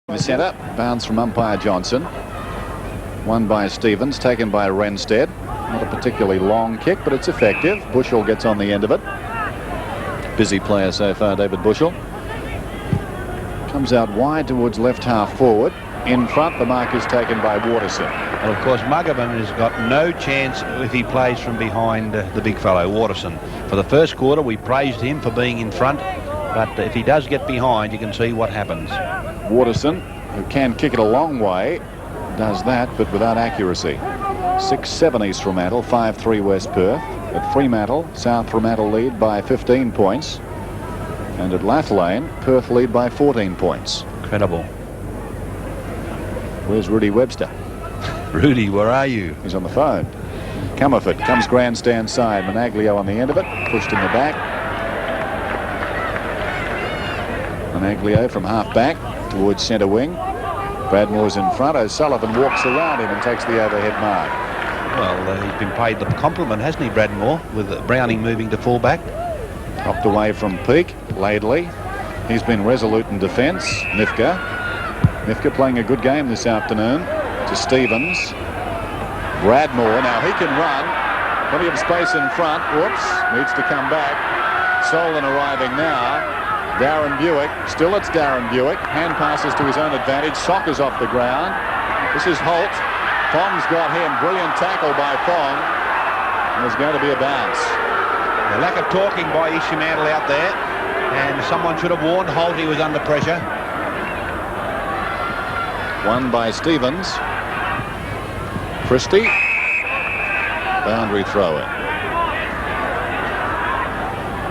The centre, bounce from umpire Johnson. Won by Stevens, taken by Renstead. Not a particularly long kick, but it's effective. Bushell gets on the end of it. Busy player so far, David Bushell. Comes out wide towards left half forward. In front, the mark is taken by Waterson. And of course, Muggerman has got no chance if he plays from behind the big fellow, Waterson. For the first quarter, we praised him for being in front, but if he does get behind, you can see what happens. Waterson, who can kick it a long way, does that, but without accuracy. 6-7 East Fremantle, 5-3 West Perth. At Fremantle, South Fremantle lead by 15 points. And at Lathlane, Perth lead by 14 points. Incredible. Where's Rudy Webster? Rudy, where are you? He's on the phone. Comerford comes grandstand side. Menaglio on the end of it, pushed in the back. Menaglio from half back towards centre wing. Bradmore's in front. O'Sullivan walks around him and takes the overhead mark. Well, he's been paid the compliment, hasn't he, Bradmore, with Browning moving to fullback? Dropped away from Peake. Laidley. He's been resolute in defence. Nifka playing a good game this afternoon. To Stevens. Bradmore. Now he can run. Plenty of space in front. Whoops. Needs to come back. Solon arriving now. Darren Buick. Still it's Darren Buick. Hand passes to his own advantage. Sockers off the ground. This is Holt. Fong's got him. Brilliant tackle by Fong. And there's going to be a bounce. A lack of talking by East Fremantle out there. And someone should have warned Holt he was under pressure. Won by Stevens. Christie. Boundary thrower.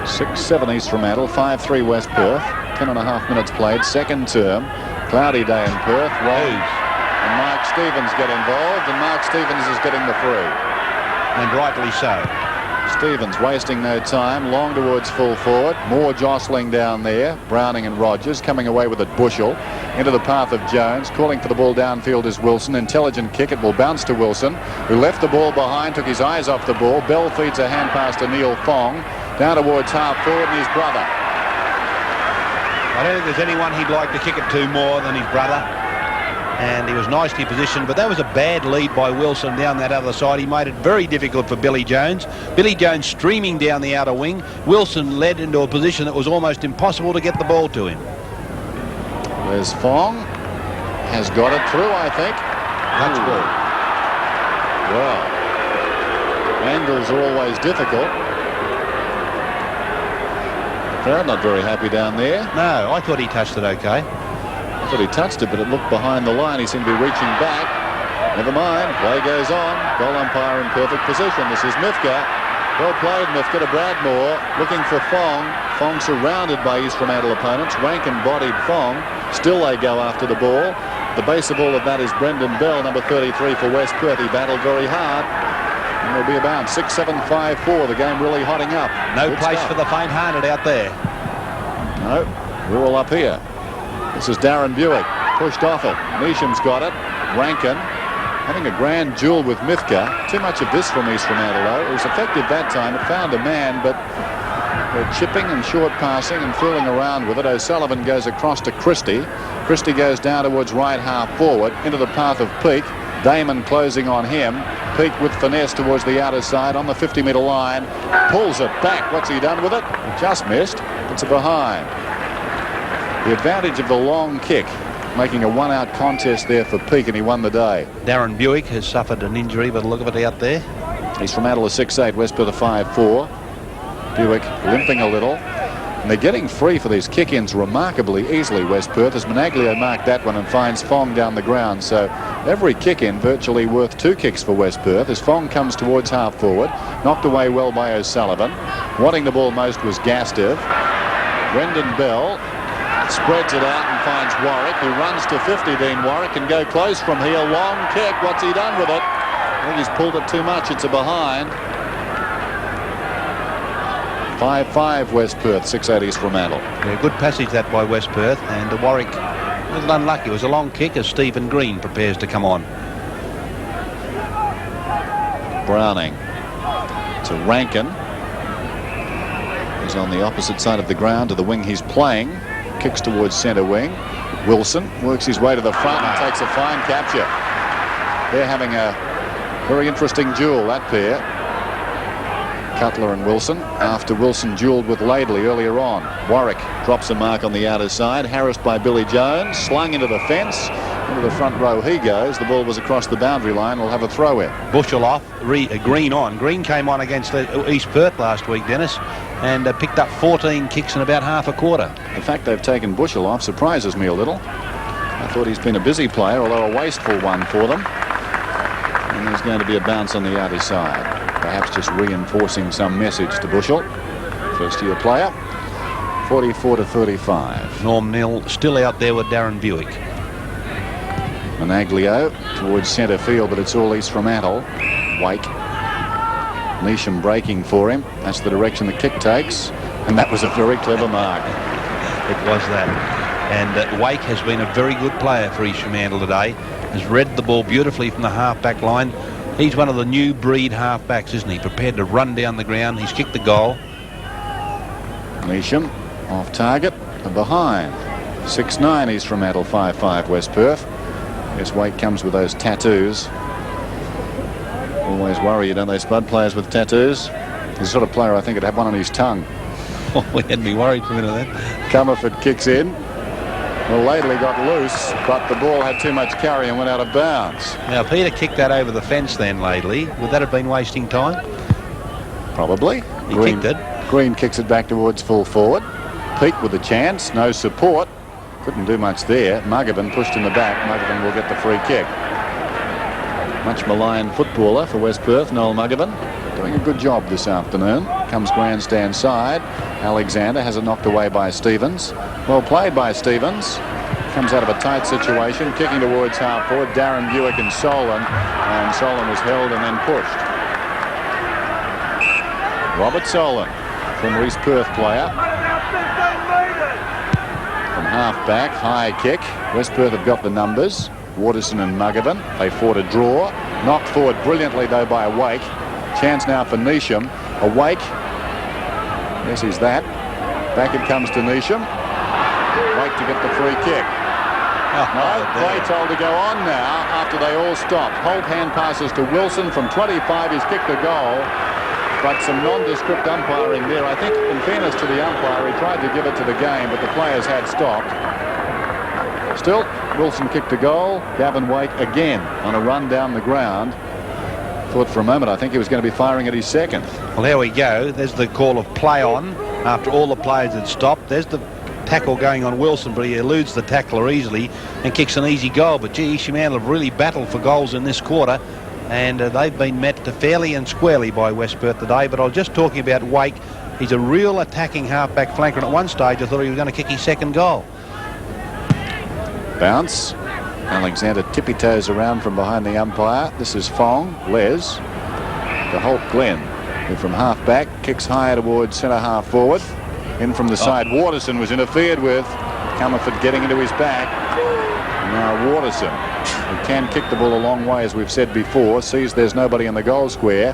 6-7 East Fremantle, 5-3 West Perth. 10.5 minutes played, second term. Cloudy day in Perth. Rose and Mark Stevens get involved, and Mark Stevens is getting the free. And rightly so. Stevens wasting no time, long towards full forward. More jostling down there. Browning and Rogers coming away with it. Bushell into the path of Jones. Calling for the ball downfield is Wilson. Intelligent kick. It will bounce to Wilson, who left the ball behind, took his eyes off the ball. Bell feeds a hand pass to Neil Fong. Down towards half forward and his brother. I don't think there's anyone he'd like to kick it to more than his brother. And he was nicely positioned, but that was a bad lead by Wilson down that other side. He made it very difficult for Billy Jones. Billy Jones streaming down the outer wing. Wilson led into a position that was almost impossible to get the ball to him. There's Fong. Has got it through, I think. Touch ball. Well, angles are always difficult. Crowd not very happy down there. No, I thought he touched it okay. I thought he touched it, but it looked behind the line. He seemed to be reaching back. Never mind. Play goes on. Goal umpire in perfect position. This is Mifka. Well played, Mifka to Bradmore. Looking for Fong. Fong surrounded by East Fremantle opponents. Rankin bodied Fong. Still they go after the ball. The base of all of that is Brendan Bell, number 33 for West Perth. He battled very hard. And there'll be about 6-7, 5-4. The game really hotting up. No Good place stuff for the faint-hearted out there. No, we're all up here. This is Darren Buick. Pushed off it. Neesham's got it. Rankin having a grand duel with Mifka. Too much of this from East Fremantle, though. It was effective that time. It found a man, but they're chipping and short passing and fooling around with it. O'Sullivan goes across to Christie. Christie goes down towards right half forward into the path of Peake. Damon closing on him. Peake with finesse towards the outer side on the 50-metre line. Pulls it back. What's he done with it? Just missed. It's a behind. The advantage of the long kick, making a one-out contest there for Peake, and he won the day. Darren Buick has suffered an injury by the look of it out there. East Fremantle is 6-8, West Perth 5-4. Buick limping a little. And they're getting free for these kick-ins remarkably easily, West Perth, as Menaglio marked that one and finds Fong down the ground. So every kick-in virtually worth 2 kicks for West Perth as Fong comes towards half forward. Knocked away well by O'Sullivan. Wanting the ball most was Gastev. Brendan Bell spreads it out and finds Warwick, who runs to 50. Dean Warwick can go close from here. Long kick. What's he done with it? I think he's pulled it too much. It's a behind. 5-5 West Perth, 6-8 East Fremantle. Yeah, good passage that by West Perth, and Warwick a little unlucky. It was a long kick as Stephen Green prepares to come on. Browning to Rankin. He's on the opposite side of the ground to the wing he's playing. Kicks towards centre wing. Wilson works his way to the front and takes a fine capture. They're having a very interesting duel, that pair. Cutler and Wilson, after Wilson duelled with Laidley earlier on. Warwick drops a mark on the outer side, harassed by Billy Jones, slung into the fence. Into the front row he goes. The ball was across the boundary line. We'll have a throw in. Bushell off, Green on. Green came on against East Perth last week, Dennis, and picked up 14 kicks in about half a quarter. The fact they've taken Bushell off surprises me a little. I thought he's been a busy player, although a wasteful one for them. And there's going to be a bounce on the outer side. Perhaps just reinforcing some message to Bushell. First-year player. 44-35. Norm Neal still out there with Darren Buick. Managlio towards centre field, but it's all East Fremantle. Wake. Neesham breaking for him. That's the direction the kick takes. And that was a very clever mark. It was that. And Wake has been a very good player for East Fremantle today. Has read the ball beautifully from the half-back line. He's one of the new breed half-backs, isn't he? Prepared to run down the ground. He's kicked the goal. Neesham off target and behind. 6-9 East Fremantle, 5-5 West Perth. Yes, Wake comes with those tattoos. Always worry, don't they, Spud, players with tattoos? He's the sort of player I think would have one on his tongue. Oh, we had me worried for a minute then. Comerford kicks in. Well, Laidley got loose, but the ball had too much carry and went out of bounds. Now, Peter kicked that over the fence then, Laidley. Would that have been wasting time? Probably. He kicked it. Green kicks it back towards full forward. Peake with a chance, no support. Couldn't do much there. Muggavan pushed in the back. Muggavan will get the free kick. Much maligned footballer for West Perth, Noel Muggavan. Doing a good job this afternoon. Comes grandstand side. Alexander has it knocked away by Stevens. Well played by Stevens. Comes out of a tight situation. Kicking towards half forward. Darren Buick and Solon. And Solon was held and then pushed. Robert Solon, former East Perth player. From half-back, high kick. West Perth have got the numbers. Waterson and Muggavan. They fought a draw. Knocked forward brilliantly, though, by Wake. Chance now for Neesham. Wake. Yes, he's that. Back it comes to Neesham. Wake to get the free kick. No, play told to go on now after they all stopped. Holt hand passes to Wilson from 25. He's kicked the goal. But some nondescript umpiring there. I think, in fairness to the umpire, he tried to give it to the game, but the players had stopped. Still, Wilson kicked a goal. Gavin Wake again on a run down the ground. Thought for a moment, I think he was going to be firing at his second. Well, there we go. There's the call of play on after all the players had stopped. There's the tackle going on Wilson, but he eludes the tackler easily and kicks an easy goal. But gee, East Fremantle have really battled for goals in this quarter. And they've been met fairly and squarely by West Perth today. But I was just talking about Wake. He's a real attacking half-back flanker. And at one stage, I thought he was going to kick his second goal. Bounce. Alexander tippy-toes around from behind the umpire. This is Fong. Les. To Holt Glenn, who from half-back kicks higher towards centre-half forward. In from the side, Waterson was interfered with. Comerford getting into his back. Now Waterson, who can kick the ball a long way, as we've said before, sees there's nobody in the goal square,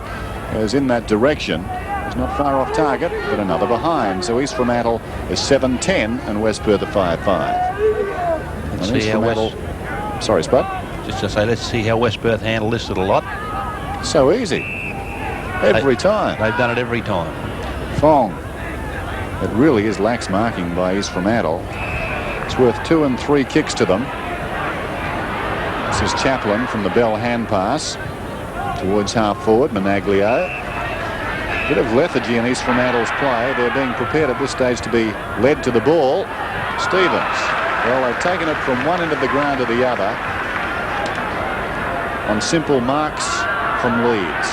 goes in that direction. He's not far off target, but another behind. So East Fremantle is 7-10 and West Perth are 5-5. Let's see how West... Sorry, Spud. Just to say, let's see how West Perth handle this little lot. So easy. Every time. They've done it every time. Fong. It really is lax marking by East Fremantle. It's worth 2 and 3 kicks to them. This is Chaplin from the Bell hand pass towards half forward. Managlio. Bit of lethargy in East Fremantle's play. They're being prepared at this stage to be led to the ball. Stevens. Well, they've taken it from one end of the ground to the other on simple marks from Leeds.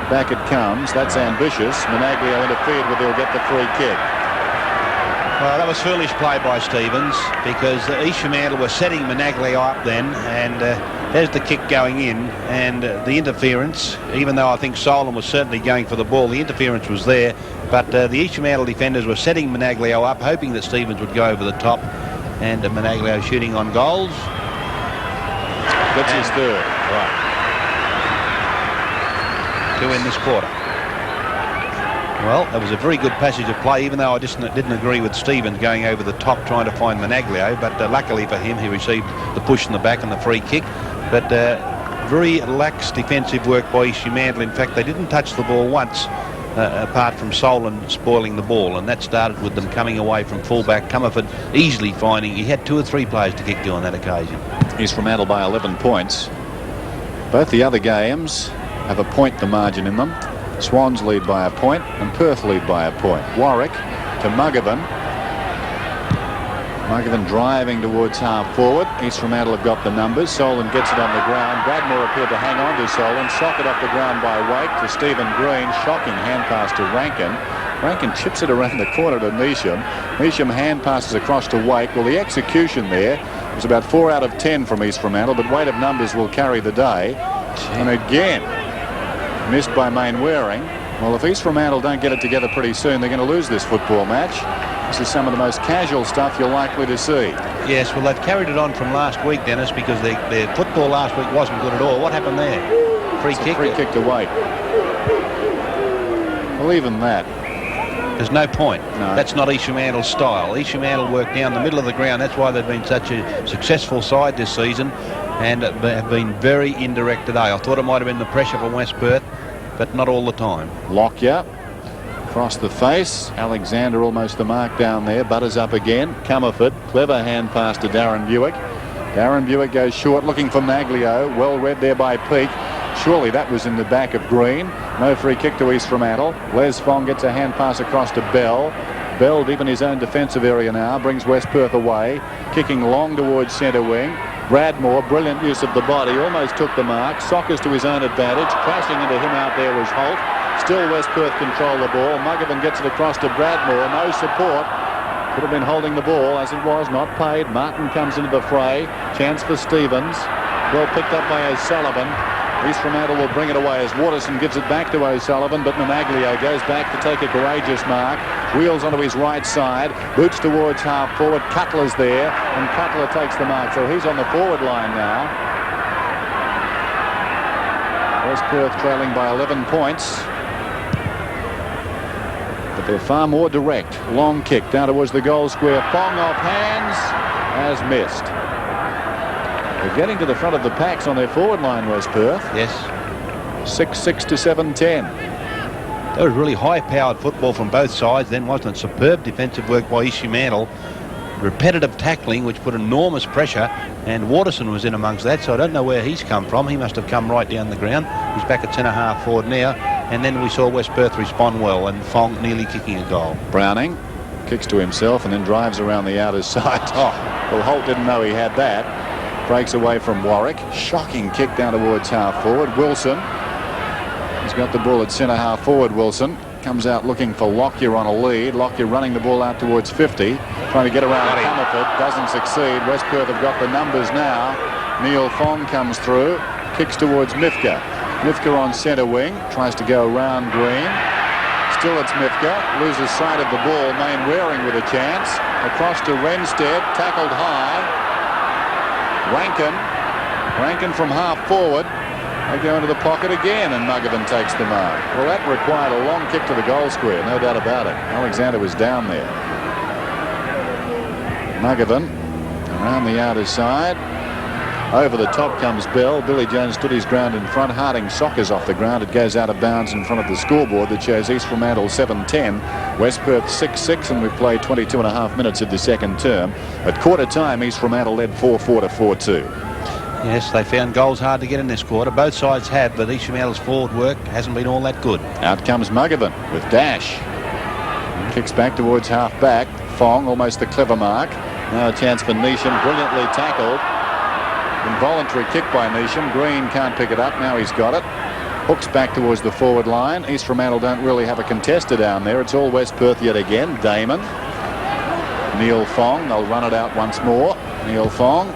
Back it comes. That's ambitious. Managlio interfered with. He'll get the free kick. Well, that was foolish play by Stevens because East Fremantle were setting Managlio up then, and there's the kick going in, and the interference, even though I think Solon was certainly going for the ball, the interference was there, but the East Fremantle defenders were setting Managlio up, hoping that Stevens would go over the top, and Managlio shooting on goals. That's his third. Right. 2 in this quarter. Well, that was a very good passage of play, even though I just didn't agree with Stevens going over the top trying to find Managlio. But luckily for him, he received the push in the back and the free kick. But very lax defensive work by East Fremantle. In fact, they didn't touch the ball once, apart from Solon spoiling the ball. And that started with them coming away from fullback. Comerford easily finding he had 2 or 3 players to kick to on that occasion. East Fremantle by 11 points. Both the other games have a point the margin in them. Swans lead by a point and Perth lead by a point. Warwick to Muggervan. Muggervan driving towards half forward. East Fremantle have got the numbers. Solon gets it on the ground. Bradmore appeared to hang on to Solon. Socket off the ground by Wake to Stephen Green. Shocking hand pass to Rankin. Rankin chips it around the corner to Neesham. Neesham hand passes across to Wake. Well, the execution there was about 4 out of 10 from East Fremantle, but weight of numbers will carry the day. And again, missed by Mainwaring. Well, if East Fremantle don't get it together pretty soon, they're going to lose this football match. This is some of the most casual stuff you're likely to see. Yes, well, they've carried it on from last week, Dennis, because their football last week wasn't good at all. What happened there? Free kick? Free kick to Wake. Well, even that. There's no point. No. That's not East Fremantle's style. East Fremantle work down the middle of the ground. That's why they've been such a successful side this season and have been very indirect today. I thought it might have been the pressure from West Perth, but not all the time. Lockyer across the face. Alexander almost the mark down there. Butters up again. Comerford. Clever hand pass to Darren Buick. Darren Buick goes short looking for Maglio. Well read there by Peake. Surely that was in the back of Green. No free kick to East Fremantle. Les Fong gets a hand pass across to Bell. Bell deep in his own defensive area now. Brings West Perth away. Kicking long towards centre wing. Bradmore, brilliant use of the body, almost took the mark. Sockers to his own advantage. Crashing into him out there was Holt. Still West Perth control the ball. Muggervan gets it across to Bradmore. No support. Could have been holding the ball as it was. Not paid. Martin comes into the fray. Chance for Stevens. Well picked up by O'Sullivan. East Fremantle will bring it away as Waterson gives it back to O'Sullivan, but Managlio goes back to take a courageous mark. Wheels onto his right side, boots towards half forward. Cutler's there, and Cutler takes the mark, so he's on the forward line now. West Perth trailing by 11 points. But they're far more direct. Long kick down towards the goal square. Fong off hands, has missed. They're getting to the front of the packs on their forward line, West Perth. Yes. 6-6 to 7-10. That was really high-powered football from both sides then, wasn't it? Superb defensive work by East Fremantle. Repetitive tackling, which put enormous pressure, and Waterson was in amongst that, so I don't know where he's come from. He must have come right down the ground. He's back at centre-half forward now, and then we saw West Perth respond well, and Fong nearly kicking a goal. Browning kicks to himself and then drives around the outer side. Oh, well, Holt didn't know he had that. Breaks away from Warwick. Shocking kick down towards half forward. Wilson. He's got the ball at centre half forward. Wilson comes out looking for Lockyer on a lead. Lockyer running the ball out towards 50. Trying to get around Comerford. Doesn't succeed. West Perth have got the numbers now. Neil Fong comes through. Kicks towards Mifka. Mifka on centre wing. Tries to go around Green. Still it's Mifka. Loses sight of the ball. Mainwaring with a chance. Across to Renstead. Tackled high. Rankin from half forward. They go into the pocket again and Muggervan takes the mark. Well, that required a long kick to the goal square, no doubt about it. Alexander was down there. Muggervan around the outer side. Over the top comes Bell. Billy Jones stood his ground in front. Harding Sockers off the ground. It goes out of bounds in front of the scoreboard that shows East Fremantle 7-10. West Perth 6-6, and we've played 22.5 minutes of the second term. At quarter time, East Fremantle led 4-4 to 4-2. Yes, they found goals hard to get in this quarter. Both sides have, but East Fremantle's forward work hasn't been all that good. Out comes Muggervan with dash. Kicks back towards half back. Fong almost the clever mark. Now a chance for Neesham, brilliantly tackled. Involuntary kick by Neesham. Green can't pick it up. Now he's got it. Hooks back towards the forward line. East Fremantle don't really have a contester down there. It's all West Perth yet again. Damon. Neil Fong. They'll run it out once more. Neil Fong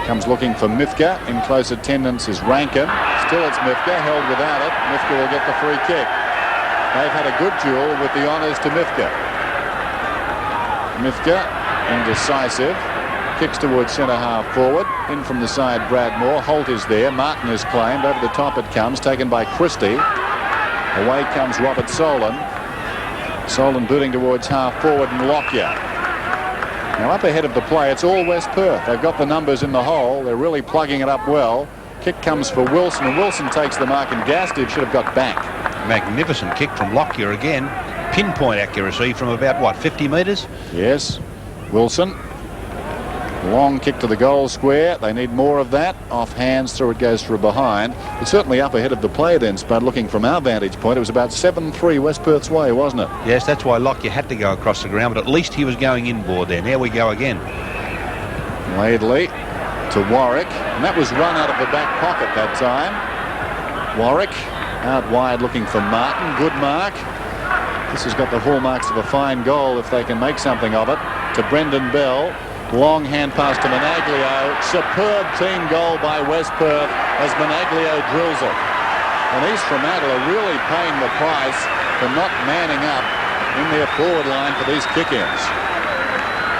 comes looking for Mifka. In close attendance is Rankin. Still it's Mifka. Held without it. Mifka will get the free kick. They've had a good duel with the honours to Mifka. Mifka indecisive. Kicks towards centre half forward. In from the side, Bradmore. Holt is there. Martin is claimed. Over the top it comes. Taken by Christie. Away comes Robert Solon. Solon booting towards half forward and Lockyer. Now up ahead of the play, it's all West Perth. They've got the numbers in the hole. They're really plugging it up well. Kick comes for Wilson, and Wilson takes the mark, and Gastiv should have got back. Magnificent kick from Lockyer again. Pinpoint accuracy from about, what, 50 metres? Yes. Wilson. Long kick to the goal square. They need more of that. Off hands, through it goes for a behind. It's certainly up ahead of the play then, Spud. Looking from our vantage point, it was about 7-3 West Perth's way, wasn't it? Yes, that's why Lockyer had to go across the ground, but at least he was going inboard there. Now we go again. Laidley to Warwick, and that was run out of the back pocket that time. Warwick out wide looking for Martin. Good mark. This has got the hallmarks of a fine goal if they can make something of it. To Brendan Bell. Long hand pass to Managlio. Superb team goal by West Perth as Managlio drills it. And East Fremantle are really paying the price for not manning up in their forward line for these kick-ins.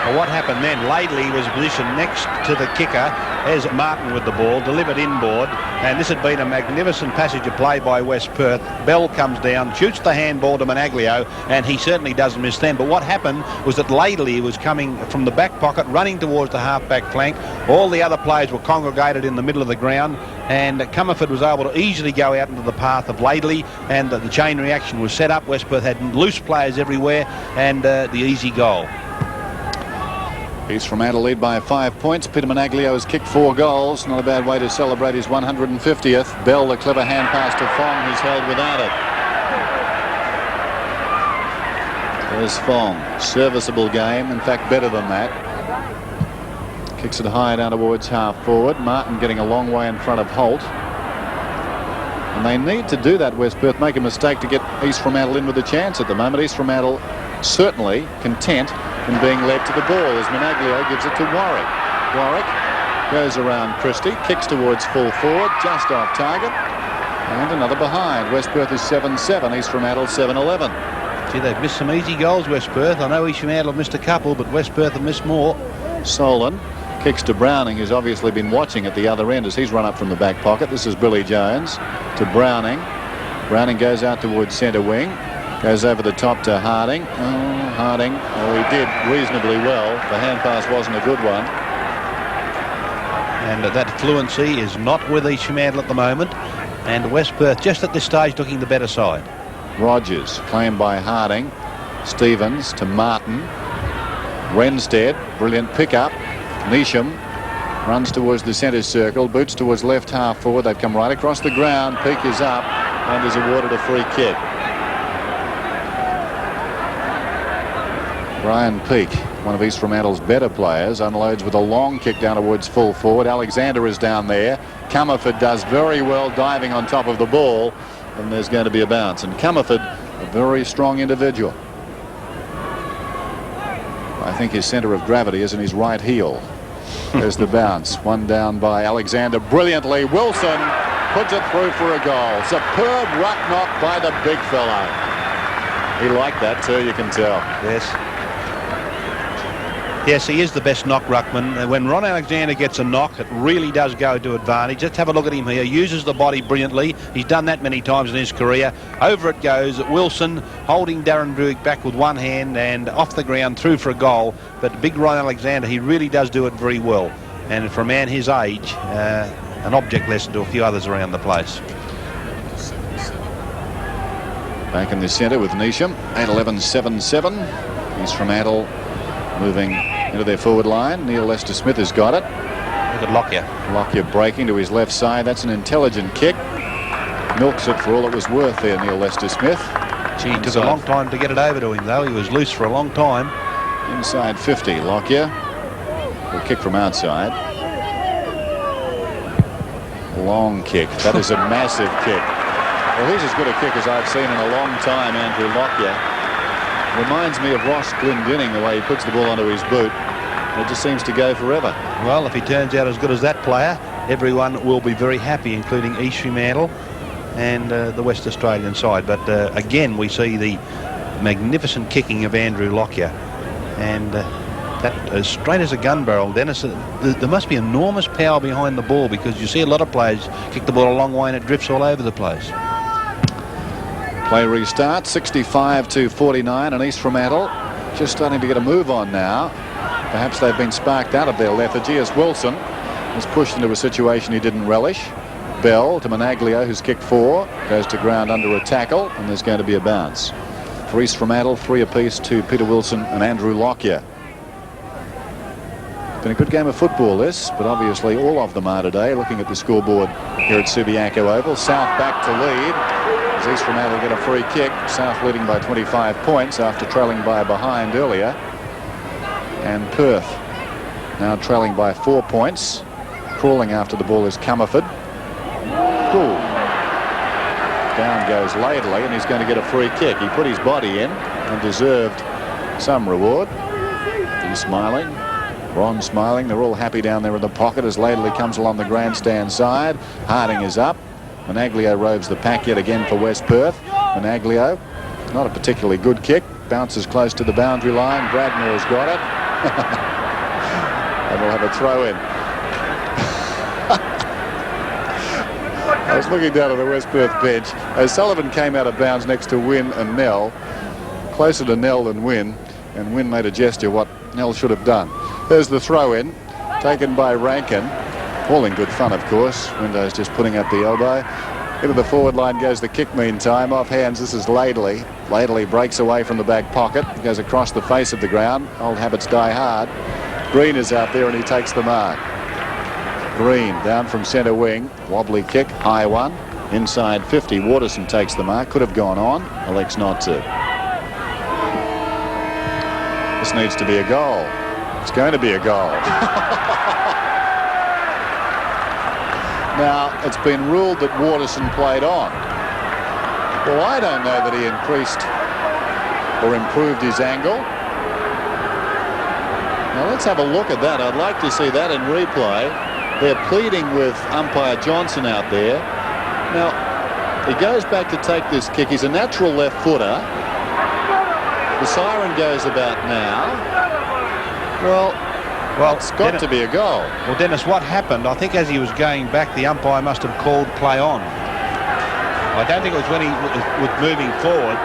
Well, what happened then? Laidley was positioned next to the kicker as Martin with the ball, delivered inboard, and this had been a magnificent passage of play by West Perth. Bell comes down, shoots the handball to Managlio, and he certainly doesn't miss them. But what happened was that Laidley was coming from the back pocket, running towards the half-back flank. All the other players were congregated in the middle of the ground, and Comerford was able to easily go out into the path of Laidley, and the chain reaction was set up. West Perth had loose players everywhere, and the easy goal. East Fremantle lead by 5 points. Peter Managlio has kicked 4 goals. Not a bad way to celebrate his 150th. Bell, the clever hand pass to Fong, who's held without it. There's Fong. Serviceable game. In fact, better than that. Kicks it high down towards half forward. Martin getting a long way in front of Holt. And they need to do that, West Perth. Make a mistake to get East Fremantle in with a chance at the moment. East Fremantle certainly content in being led to the ball as Managlio gives it to Warwick. Warwick goes around Christie, kicks towards full forward, just off target, and another behind. West Perth is 7-7, East Fremantle 7-11. Gee, they've missed some easy goals, West Perth. I know East Fremantle have missed a couple, but West Perth have missed more. Solon kicks to Browning, who's obviously been watching at the other end as he's run up from the back pocket. This is Billy Jones to Browning. Browning goes out towards centre wing. Goes over the top to Harding. Harding, he did reasonably well. The hand pass wasn't a good one. And that fluency is not with East Fremantle at the moment. And West Perth just at this stage looking the better side. Rogers, claimed by Harding. Stevens to Martin. Renstead, brilliant pickup. Neesham runs towards the centre circle. Boots towards left half forward. They've come right across the ground. Peak is up and is awarded a free kick. Brian Peake, one of East Fremantle's better players, unloads with a long kick down towards full forward. Alexander is down there. Comerford does very well diving on top of the ball, and there's going to be a bounce. And Comerford, a very strong individual. I think his centre of gravity is in his right heel. There's the bounce. One down by Alexander brilliantly. Wilson puts it through for a goal. Superb ruck knock by the big fellow. He liked that too, you can tell. Yes. Yes, he is the best knock ruckman. When Ron Alexander gets a knock, it really does go to advantage. Let's have a look at him here. Uses the body brilliantly. He's done that many times in his career. Over it goes. Wilson holding Darren Buick back with one hand and off the ground through for a goal. But big Ron Alexander, he really does do it very well. And for a man his age, an object lesson to a few others around the place. Back in the centre with Neesham. 8-11, 7-7. East Fremantle moving into their forward line. Neil Lester-Smith has got it. Look at Lockyer. Lockyer breaking to his left side. That's an intelligent kick. Milks it for all it was worth there, Neil Lester-Smith. Gee, it took a long time to get it over to him, though. He was loose for a long time. Inside 50, Lockyer. Will kick from outside. Long kick. That is a massive kick. Well, he's as good a kick as I've seen in a long time, Andrew Lockyer. Reminds me of Ross Glendinning, the way he puts the ball onto his boot. It just seems to go forever. Well, if he turns out as good as that player, everyone will be very happy, including East Fremantle and the West Australian side. But again, we see the magnificent kicking of Andrew Lockyer. And that as straight as a gun barrel, Dennis, there must be enormous power behind the ball, because you see a lot of players kick the ball a long way and it drifts all over the place. Play restart, 65-49, and East Fremantle just starting to get a move on now. Perhaps they've been sparked out of their lethargy as Wilson was pushed into a situation he didn't relish. Bell to Monaglio, who's kicked 4, goes to ground under a tackle, and there's going to be a bounce. For East Fremantle, 3 apiece to Peter Wilson and Andrew Lockyer. Been a good game of football this, but obviously all of them are today. Looking at the scoreboard here at Subiaco Oval, South back to lead as East Fremantle get a free kick. South leading by 25 points after trailing by a behind earlier. And Perth now trailing by 4 points. Crawling after the ball is Comerford. Cool. Down goes Laidley, and he's going to get a free kick. He put his body in and deserved some reward. He's smiling. Ron smiling. They're all happy down there in the pocket as Laidley comes along the grandstand side. Harding is up. Monaglio roves the pack yet again for West Perth. Monaglio, not a particularly good kick. Bounces close to the boundary line. Bradner has got it. And we'll have a throw in. I was looking down at the West Perth bench. O'Sullivan came out of bounds next to Wynn and Nell. Closer to Nell than Wynn. And Wynn made a gesture what Nell should have done. There's the throw in, taken by Rankin. All in good fun, of course. Window's just putting up the elbow. Into the forward line goes the kick meantime. Off hands, this is Laidley. Laidley breaks away from the back pocket. Goes across the face of the ground. Old habits die hard. Green is out there and he takes the mark. Green down from centre wing. Wobbly kick, high one. Inside 50, Waterson takes the mark. Could have gone on. Elects not to. This needs to be a goal. It's going to be a goal. Now, it's been ruled that Waterson played on. Well, I don't know that he increased or improved his angle. Now, let's have a look at that. I'd like to see that in replay. They're pleading with umpire Johnson out there. Now, he goes back to take this kick. He's a natural left footer. The siren goes about now. Well, it's got to be a goal. Well, Dennis, what happened? I think as he was going back, the umpire must have called play on. I don't think it was when he was moving forward.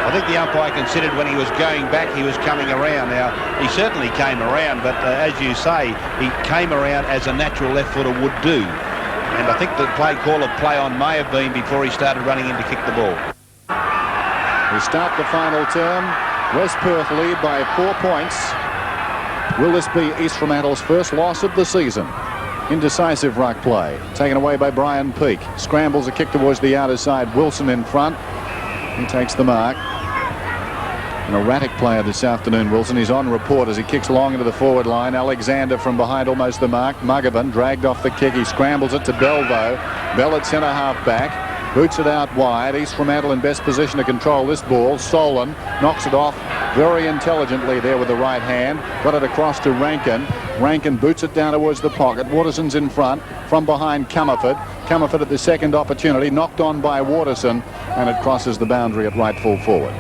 I think the umpire considered when he was going back, he was coming around. Now, he certainly came around, but as you say, he came around as a natural left footer would do. And I think the call of play on may have been before he started running in to kick the ball. We start the final term. West Perth lead by 4 points. Will this be East Fremantle's first loss of the season? Indecisive ruck play. Taken away by Brian Peake. Scrambles a kick towards the outer side. Wilson in front. He takes the mark. An erratic player this afternoon, Wilson. He's on report as he kicks long into the forward line. Alexander from behind almost the mark. Mugovan dragged off the kick. He scrambles it to Bell, though. Bell at centre half back. Boots it out wide. East Fremantle in best position to control this ball. Solon knocks it off very intelligently there with the right hand. Got it across to Rankin. Rankin boots it down towards the pocket. Waterson's in front. From behind, Comerford. Comerford at the second opportunity. Knocked on by Waterson. And it crosses the boundary at right full forward.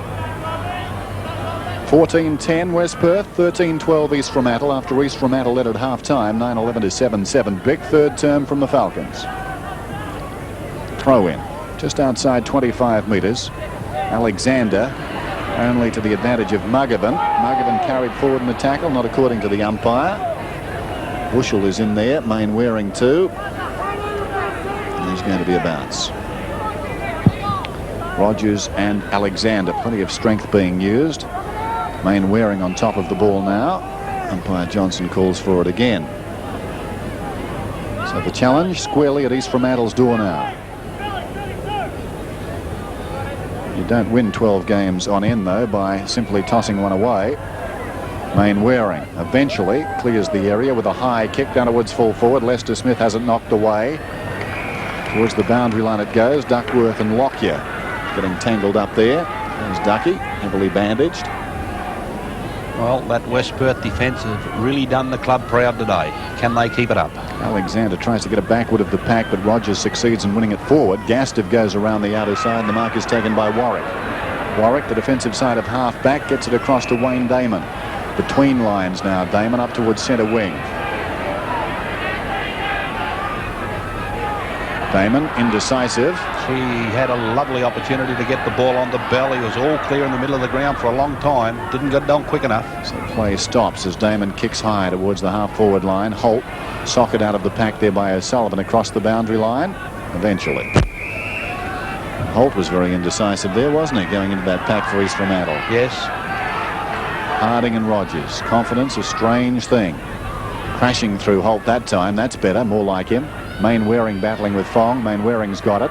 14-10 West Perth. 13-12 East Fremantle. After East Fremantle led at half-time. 9-11 to 7-7. Big third term from the Falcons. Throw in. Just outside 25 metres. Alexander only to the advantage of Mugovan. Mugovan carried forward in the tackle, not according to the umpire. Bushell is in there. Mainwaring too. And there's going to be a bounce. Rogers and Alexander. Plenty of strength being used. Mainwaring on top of the ball now. Umpire Johnson calls for it again. So the challenge squarely at East Fremantle's door now. You don't win 12 games on end, though, by simply tossing one away. Mainwaring eventually clears the area with a high kick down towards full forward. Lester Smith has it knocked away. Towards the boundary line it goes. Duckworth and Lockyer getting tangled up there. There's Ducky, heavily bandaged. Well, that West Perth defence have really done the club proud today. Can they keep it up? Alexander tries to get it backward of the pack, but Rogers succeeds in winning it forward. Gastiff goes around the outer side, and the mark is taken by Warwick. Warwick, the defensive side of half back, gets it across to Wayne Damon. Between lines now, Damon up towards centre wing. Damon, indecisive. She had a lovely opportunity to get the ball on the bell. He was all clear in the middle of the ground for a long time. Didn't get done quick enough. So play stops as Damon kicks high towards the half-forward line. Holt socket out of the pack there by O'Sullivan across the boundary line. Eventually. Holt was very indecisive there, wasn't he, going into that pack for East Fremantle? Yes. Harding and Rogers. Confidence, a strange thing. Crashing through Holt that time. That's better, more like him. Mainwaring battling with Fong. Mainwaring's got it.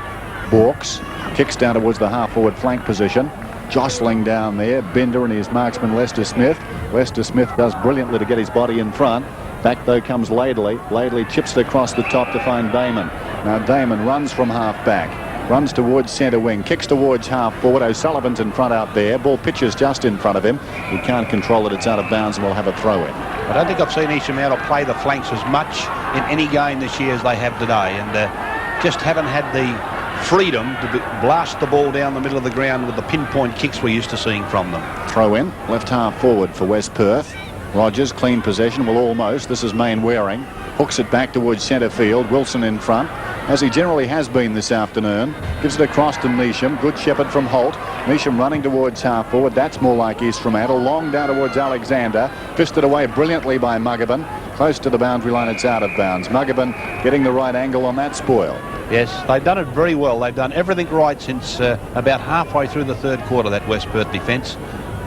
Borks kicks down towards the half-forward flank position. Jostling down there. Binder and his marksman Lester Smith. Lester Smith does brilliantly to get his body in front. Back though comes Laidley. Laidley chips it across the top to find Damon. Now Damon runs from half-back. Runs towards centre wing, kicks towards half forward. O'Sullivan's in front out there. Ball pitches just in front of him. He can't control it. It's out of bounds and we'll have a throw in. I don't think I've seen East Fremantle play the flanks as much in any game this year as they have today, and just haven't had the freedom to blast the ball down the middle of the ground with the pinpoint kicks we're used to seeing from them. Throw in, left half forward for West Perth. Rogers, clean possession, well almost. This is Mainwaring. Hooks it back towards centre field. Wilson in front, as he generally has been this afternoon. Gives it across to Neesham. Good shepherd from Holt. Neesham running towards half forward. That's more like East Fremantle. Long down towards Alexander. Fisted away brilliantly by Muggavan. Close to the boundary line. It's out of bounds. Muggavan getting the right angle on that spoil. Yes, they've done it very well. They've done everything right since about halfway through the third quarter, that West Perth defence.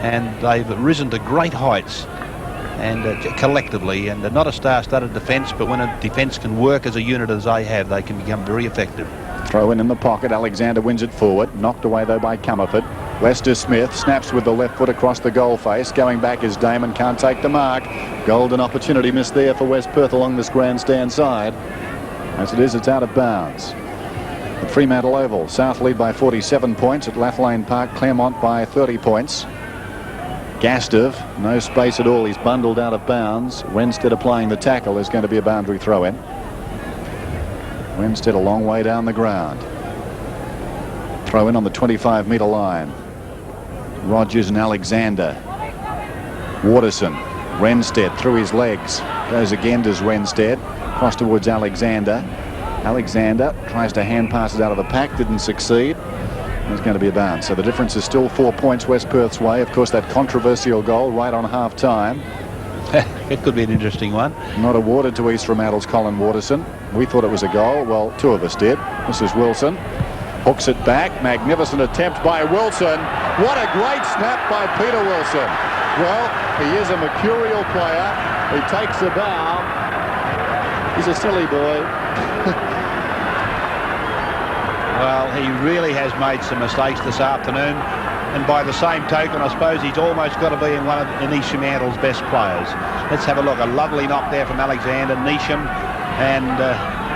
And they've risen to great heights. And collectively, and not a star-studded defence, but when a defence can work as a unit as they have, they can become very effective. Throw in the pocket. Alexander wins it forward. Knocked away though by Comerford. Lester Smith snaps with the left foot across the goal face. Going back is Damon. Can't take the mark. Golden opportunity missed there for West Perth along this grandstand side. As it is, it's out of bounds. At Fremantle Oval, South lead by 47 points. At Lathlane Park, Claremont by 30 points. Gastev, no space at all. He's bundled out of bounds. Wenstead applying the tackle. There's going to be a boundary throw in. Wenstead a long way down the ground. Throw in on the 25-metre line. Rogers and Alexander. Waterson. Wenstead through his legs. Goes again to Wenstead. Cross towards Alexander. Alexander tries to hand pass it out of the pack. Didn't succeed. There's going to be a bounce. So the difference is still 4 points West Perth's way. Of course, that controversial goal right on half-time. It could be an interesting one. Not awarded to East Fremantle's Colin Waterson. We thought it was a goal. Well, two of us did. This is Wilson. Hooks it back. Magnificent attempt by Wilson. What a great snap by Peter Wilson. Well, he is a mercurial player. He takes a bow. He's a silly boy. Well, he really has made some mistakes this afternoon, and by the same token, I suppose he's almost got to be in East Fremantle's best players. Let's have a look. A lovely knock there from Alexander. Neesham, and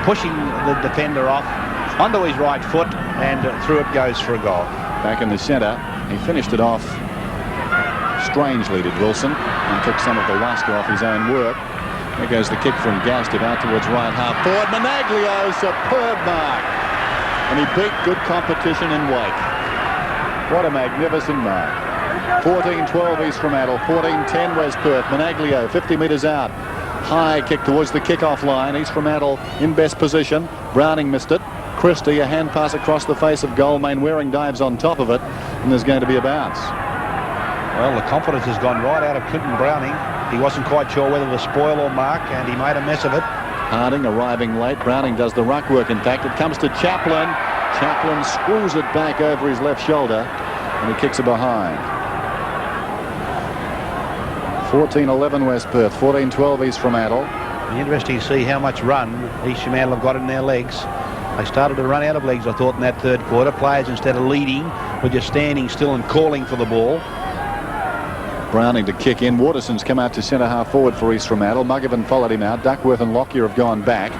pushing the defender off onto his right foot, and through it goes for a goal. Back in the centre, he finished it off strangely, did Wilson, and took some of the luster off his own work. There goes the kick from Gastev out towards right half forward. Managlio, superb mark. And he beat good competition in Wake. What a magnificent mark. 14-12 East Fremantle, 14-10 West Perth. Managlio 50 metres out. High kick towards the kick-off line. East Fremantle in best position. Browning missed it. Christie, a hand pass across the face of goal. Mainwaring dives on top of it, and there's going to be a bounce. Well, the confidence has gone right out of Clinton Browning. He wasn't quite sure whether to spoil or mark, and he made a mess of it. Harding arriving late. Browning does the ruck work. In fact, it comes to Chaplin. Chaplin screws it back over his left shoulder, and he kicks it behind. 14-11 West Perth, 14-12 East Fremantle. It'll be interesting to see how much run East Fremantle have got in their legs. They started to run out of legs, I thought, in that third quarter. Players, instead of leading, were just standing still and calling for the ball. Browning to kick in. Waterson's come out to centre half forward for East Fremantle. Muggavan followed him out. Duckworth and Lockyer have gone back.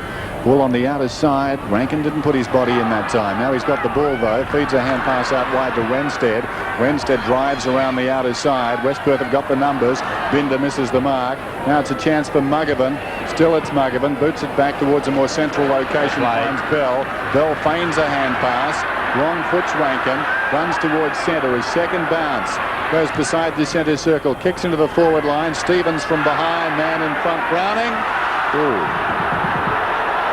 Ball on the outer side. Rankin didn't put his body in that time. Now he's got the ball though. Feeds a hand pass out wide to Wenstead. Wenstead drives around the outer side. West Perth have got the numbers. Binder misses the mark. Now it's a chance for Muggavan. Still it's Muggavan. Boots it back towards a more central location. Finds Bell. Bell feigns a hand pass. Long foots Rankin. Runs towards centre. His second bounce. Goes beside the centre circle. Kicks into the forward line. Stevens from behind. Man in front. Browning. Ooh.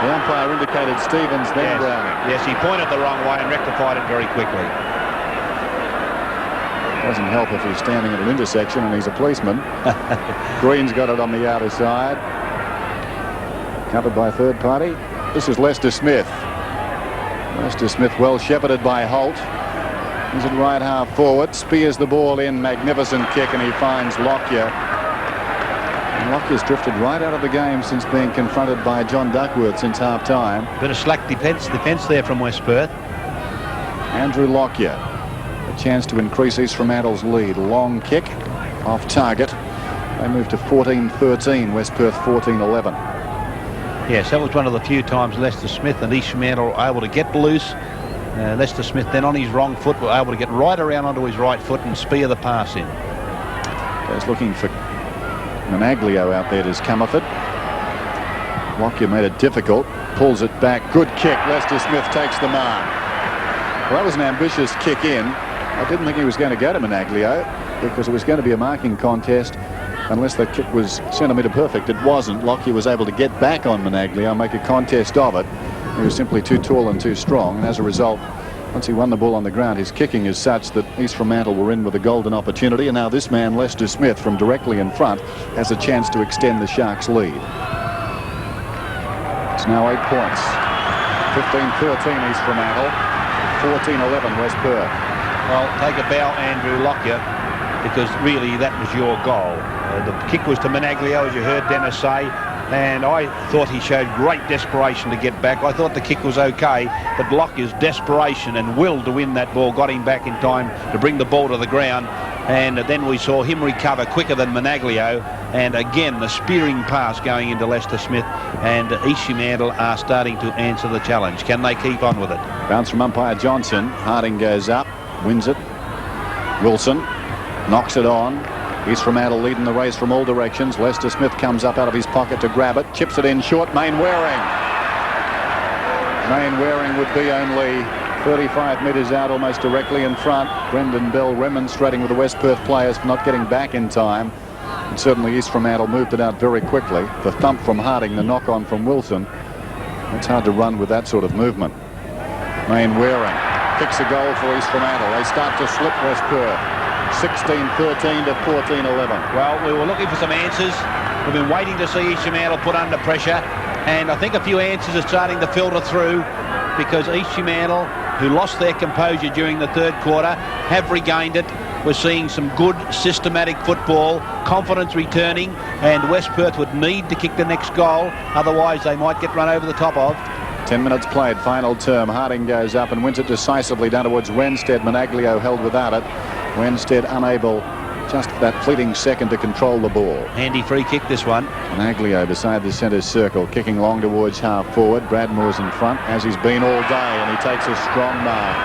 The umpire indicated Stevens, then Browning. Yes, he pointed the wrong way and rectified it very quickly. Doesn't help if he's standing at an intersection and he's a policeman. Green's got it on the outer side. Covered by third party. This is Lester Smith. Lester Smith well shepherded by Holt. He's at right half forward. Spears the ball in. Magnificent kick, and he finds Lockyer. And Lockyer's drifted right out of the game since being confronted by John Duckworth since half time. Bit of slack defence there from West Perth. Andrew Lockyer. A chance to increase East Fremantle's lead. Long kick off target. They move to 14-13. West Perth 14-11. Yes, that was one of the few times Lester Smith and East Fremantle were able to get loose. Lester Smith then on his wrong foot were able to get right around onto his right foot and spear the pass in. Goes looking for Monaglio out there to Comerford. Lockyer made it difficult. Pulls it back. Good kick. Lester Smith takes the mark. Well, that was an ambitious kick in. I didn't think he was going to go to Monaglio because it was going to be a marking contest unless the kick was centimetre perfect. It wasn't. Lockyer was able to get back on Monaglio and make a contest of it. He was simply too tall and too strong, and as a result, once he won the ball on the ground, his kicking is such that East Fremantle were in with a golden opportunity, and now this man, Lester Smith, from directly in front, has a chance to extend the Sharks' lead. It's now 8 points. 15-13 East Fremantle, 14-11 West Perth. Well, take a bow, Andrew Lockyer, because really that was your goal. The kick was to Monaglio, as you heard Dennis say, and I thought he showed great desperation to get back. I thought the kick was okay, but Lockyer's desperation and will to win that ball got him back in time to bring the ball to the ground, and then we saw him recover quicker than Monaglio, and again the spearing pass going into Lester Smith, and East Fremantle are starting to answer the challenge. Can they keep on with it? Bounce from umpire Johnson. Harding goes up, wins it. Wilson knocks it on. East Fremantle leading the race from all directions. Lester Smith comes up out of his pocket to grab it, chips it in short. Mainwaring would be only 35 metres out, almost directly in front. Brendan Bell remonstrating with the West Perth players for not getting back in time. And certainly East Fremantle moved it out very quickly. The thump from Harding, the knock on from Wilson. It's hard to run with that sort of movement. Mainwaring kicks a goal for East Fremantle. They start to slip West Perth. 16-13 to 14-11. Well, we were looking for some answers. We've been waiting to see East Fremantle put under pressure, and I think a few answers are starting to filter through, because East Fremantle, who lost their composure during the third quarter, have regained it. We're seeing some good systematic football, confidence returning, and West Perth would need to kick the next goal, otherwise they might get run over the top of. 10 minutes played, final term. Harding goes up and wins it decisively down towards Wenstead. Monaglio held without it. Wenstead unable just for that fleeting second to control the ball. Handy free kick, this one. Monaglio beside the centre circle, kicking long towards half forward. Bradmore's in front, as he's been all day, and he takes a strong mark.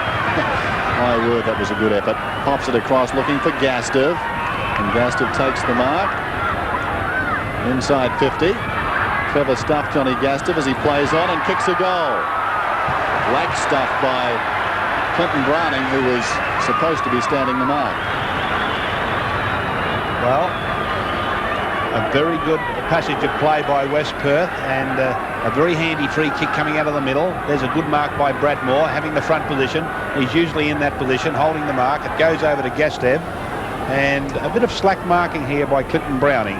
My word, that was a good effort. Pops it across, looking for Gastev, and Gastev takes the mark. Inside 50. Clever stuff, Johnny Gastev, as he plays on and kicks a goal. Black stuff by Clinton Browning, who was supposed to be standing the mark. Well, a very good passage of play by West Perth, and a very handy free kick coming out of the middle. There's a good mark by Bradmore, having the front position. He's usually in that position, holding the mark. It goes over to Gastev, and a bit of slack marking here by Clinton Browning.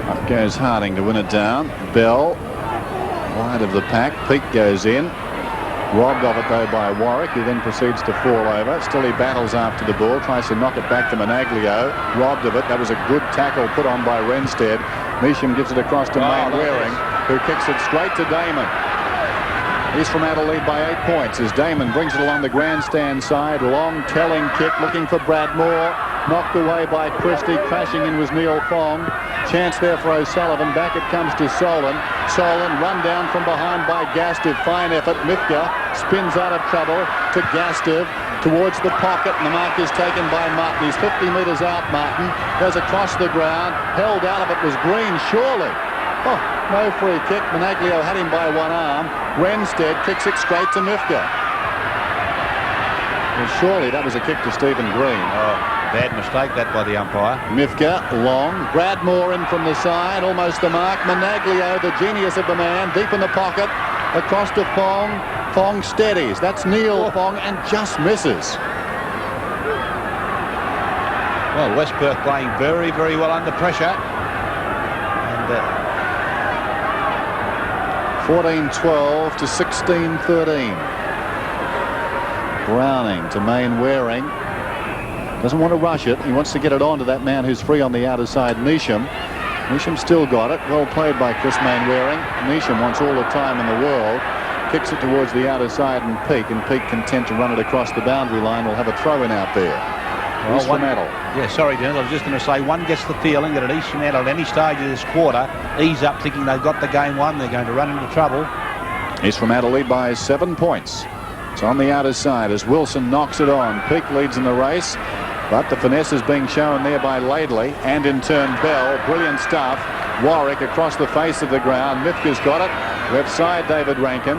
Up goes Harding to win it down. Bell, wide of the pack. Peake goes in. Robbed of it, though, by Warwick, who then proceeds to fall over. Still he battles after the ball, tries to knock it back to Monaglio. Robbed of it. That was a good tackle put on by Wenstead. Measham gives it across to Mainwaring, who kicks it straight to Damon. East Fremantle lead by 8 points as Damon brings it along the grandstand side. Long telling kick, looking for Bradmore. Knocked away by Christie. Crashing in was Neil Fong. Chance there for O'Sullivan. Back it comes to Solon. Solon run down from behind by Gastev. Fine effort. Mithka spins out of trouble to Gastev towards the pocket, and the mark is taken by Martin. He's 50 metres out, Martin. Goes across the ground. Held out of it was Green, surely. Oh, no free kick. Monaglio had him by one arm. Wenstead kicks it straight to Mithka. Well, surely that was a kick to Stephen Green. Oh. Bad mistake that by the umpire. Mifka, long. Bradmore in from the side, almost the mark. Managlio, the genius of the man, deep in the pocket. Across to Fong. Fong steadies. That's Neil Fong and just misses. Well, West Perth playing very, very well under pressure. And 14-12 to 16-13. Browning to Mainwaring. Doesn't want to rush it. He wants to get it on to that man who's free on the outer side, Neesham. Neesham still got it. Well played by Chris Mainwaring. Neesham wants all the time in the world. Kicks it towards the outer side and Peake content to run it across the boundary line. Will have a throw in out there. Well, East Fremantle. Yeah, sorry, Dennis. I was just going to say, one gets the feeling that at East Fremantle at any stage of this quarter, ease up thinking they've got the game won. They're going to run into trouble. East Fremantle lead by 7 points. It's on the outer side as Wilson knocks it on. Peake leads in the race, but the finesse is being shown there by Laidley and in turn Bell. Brilliant stuff. Warwick across the face of the ground. Mifka's got it. Left side, David Rankin.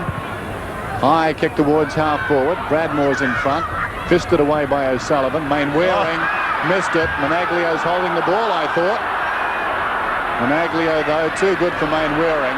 High kick towards half forward. Bradmore's in front. Fisted away by O'Sullivan. Mainwaring missed it. Managlio's holding the ball, I thought. Managlio, though, too good for Mainwaring.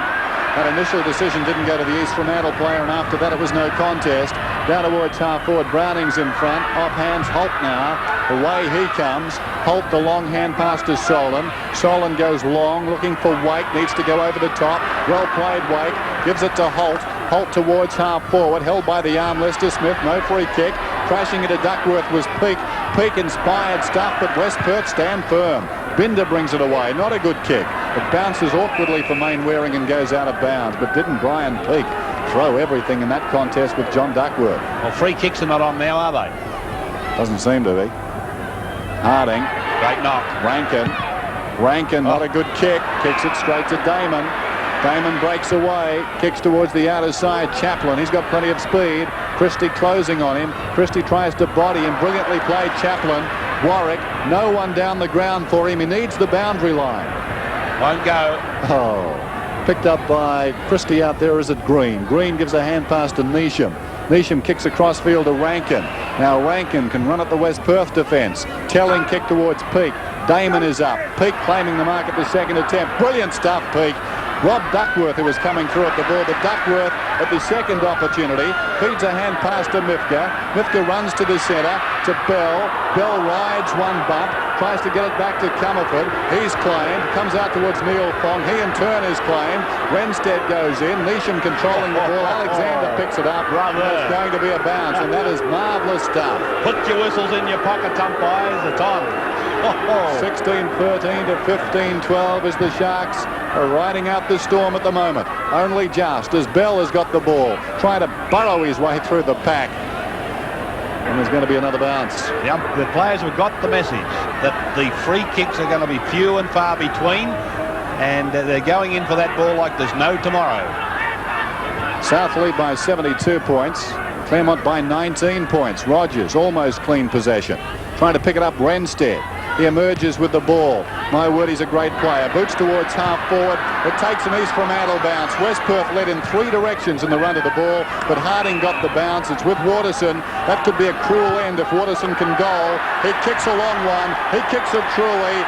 That initial decision didn't go to the East Fremantle player, and after that it was no contest. Down towards half forward, Browning's in front. Off hands Holt now. Away he comes. Holt, the long hand pass to Solon. Solon goes long, looking for Wake. Needs to go over the top. Well played, Wake. Gives it to Holt. Holt towards half forward, held by the arm Lester Smith. No free kick. Crashing into Duckworth was Peake. Peake inspired stuff, but West Perth stand firm. Binder brings it away. Not a good kick. It bounces awkwardly for Mainwaring and goes out of bounds. But didn't Brian Peake throw everything in that contest with John Duckworth? Well, free kicks are not on now, are they? Doesn't seem to be. Harding. Great knock. Rankin, not a good kick. Kicks it straight to Damon. Damon breaks away. Kicks towards the outer side. Chaplin, he's got plenty of speed. Christie closing on him. Christie tries to body him. Brilliantly played Chaplin. Warwick, no one down the ground for him. He needs the boundary line. Won't go. Oh, picked up by Christie out there. Is it Green? Green gives a hand pass to Neesham. Neesham kicks across field to Rankin. Now Rankin can run at the West Perth defence. Telling kick towards Peake. Damon is up. Peake claiming the mark at the second attempt. Brilliant stuff, Peake. Rob Duckworth, who was coming through at the ball, but Duckworth at the second opportunity feeds a hand pass to Mifka. Mifka runs to the centre to Bell. Bell rides one bump, tries to get it back to Comerford. He's claimed, comes out towards Neil Fong. He in turn is claimed. Renstead goes in. Neesham controlling the ball. Alexander picks it up. It's going to be a bounce, and that is marvellous stuff. Put your whistles in your pockets, umpires. The time. 16-13 to 15-12 as the Sharks are riding out the storm at the moment. Only just as Bell has got the ball, trying to burrow his way through the pack. And there's going to be another bounce. The players have got the message that the free kicks are going to be few and far between, and they're going in for that ball like there's no tomorrow. South lead by 72 points. Claremont by 19 points. Rogers almost clean possession. Trying to pick it up, Renstead. He emerges with the ball. My word, he's a great player. Boots towards half forward. It takes an East Fremantle bounce. West Perth led in 3 directions in the run of the ball, but Harding got the bounce. It's with Waterson. That could be a cruel end if Waterson can goal. He kicks a long one. He kicks it truly.